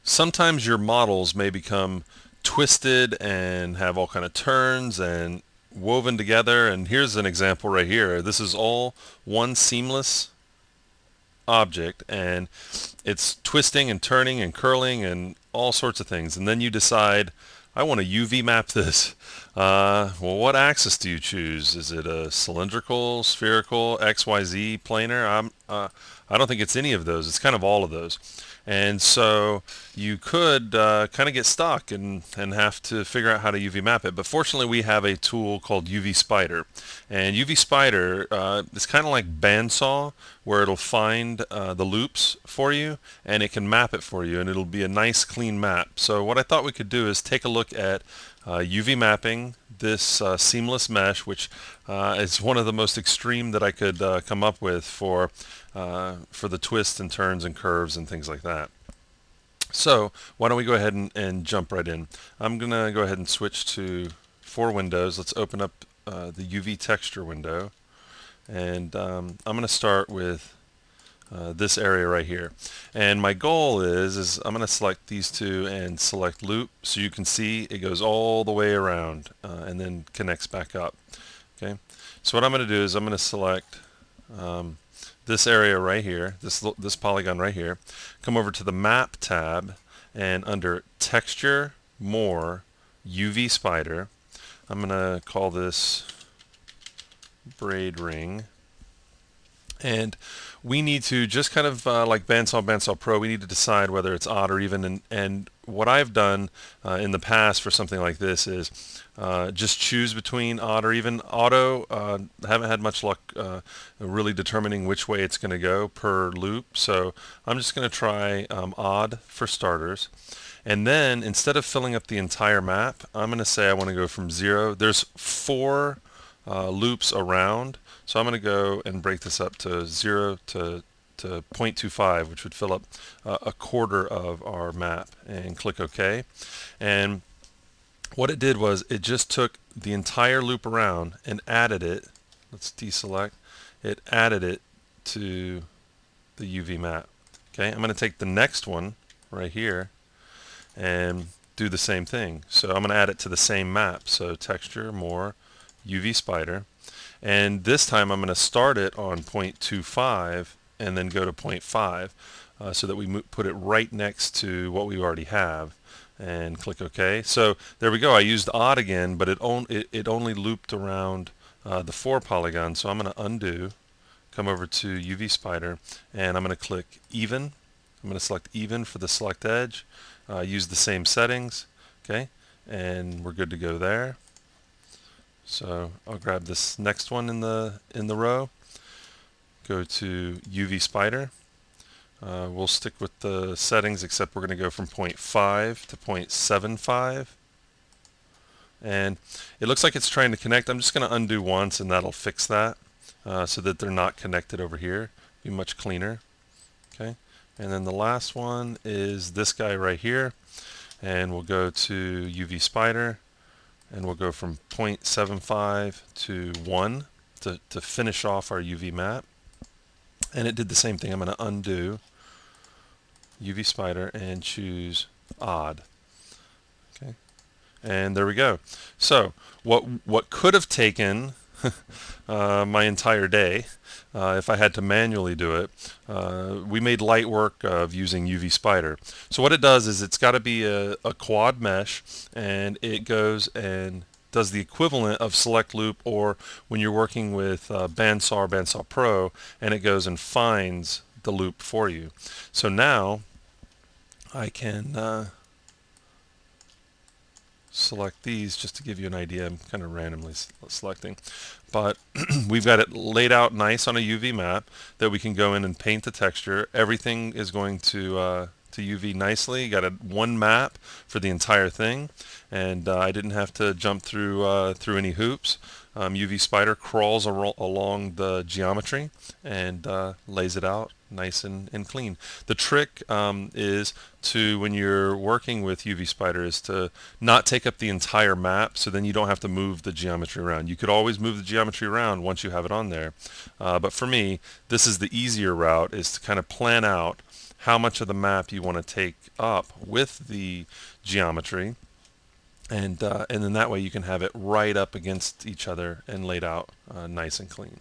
Sometimes your models may become twisted and have all kind of turns and woven together. And here's an example right here. This is all one seamless object, and it's twisting and turning and curling and all sorts of things. And then you decide, I want to UV map this. Well, what axis do you choose? Is it a cylindrical, spherical, XYZ, planar? I don't think it's any of those. It's kind of all of those. And so you could kind of get stuck and have to figure out how to UV map it. But fortunately, we have a tool called UV Spider. And UV Spider is kind of like bandsaw, where it'll find the loops for you and it can map it for you, and it'll be a nice clean map. So what I thought we could do is take a look at UV mapping this seamless mesh, which is one of the most extreme that I could come up with for the twists and turns and curves and things like that. So why don't we go ahead and jump right in. I'm going to go ahead and switch to 4 windows. Let's open up the UV texture window, and I'm going to start with this area right here. And my goal is I'm going to select these two and select loop, so you can see it goes all the way around and then connects back up. Okay, so what I'm going to do is I'm going to select this area right here, this polygon right here, come over to the Map tab, and under Texture, More, UV Spider, I'm going to call this braid ring. And we need to just kind of like Bandsaw Pro, we need to decide whether it's odd or even. And what I've done in the past for something like this is just choose between odd or even. Auto, haven't had much luck really determining which way it's going to go per loop. So I'm just going to try odd for starters. And then instead of filling up the entire map, I'm going to say I want to go from 0. There's 4 loops around. So I'm going to go and break this up to 0 to 0.25, which would fill up a quarter of our map, and click OK. And what it did was it just took the entire loop around and added it. Let's deselect. It added it to the UV map. Okay, I'm going to take the next one right here and do the same thing. So I'm going to add it to the same map. So Texture, More, UV Spider. And this time I'm going to start it on 0.25 and then go to 0.5 so that we put it right next to what we already have, and click OK. So there we go. I used odd again, but it only looped around the 4 polygons. So I'm going to undo, come over to UV Spider, and I'm going to click even. I'm going to select even for the select edge, use the same settings, okay, and we're good to go there. So I'll grab this next one in the row, go to UV Spider. We'll stick with the settings, except we're going to go from 0.5 to 0.75. And it looks like it's trying to connect. I'm just going to undo once, and that'll fix that so that they're not connected over here. Be much cleaner. Okay. And then the last one is this guy right here. And we'll go to UV Spider, and we'll go from 0.75 to 1 to finish off our UV map. And it did the same thing. I'm going to undo UV Spider and choose odd. Okay, and there we go. So what could have taken my entire day if I had to manually do it, we made light work of using UV Spider. So what it does is it's got to be a quad mesh, and it goes and does the equivalent of select loop, or when you're working with Bandsaw or Bandsaw Pro, and it goes and finds the loop for you. So now I can select these just to give you an idea. I'm kind of randomly selecting, but we've got it laid out nice on a UV map that we can go in and paint the texture. Everything is going to UV nicely. You got one map for the entire thing, and I didn't have to jump through any hoops. UV Spider crawls along the geometry and lays it out nice and clean. The trick is to, when you're working with UV Spider, is to not take up the entire map, so then you don't have to move the geometry around. You could always move the geometry around once you have it on there, but for me, this is the easier route, is to kind of plan out how much of the map you want to take up with the geometry, and then that way you can have it right up against each other and laid out nice and clean.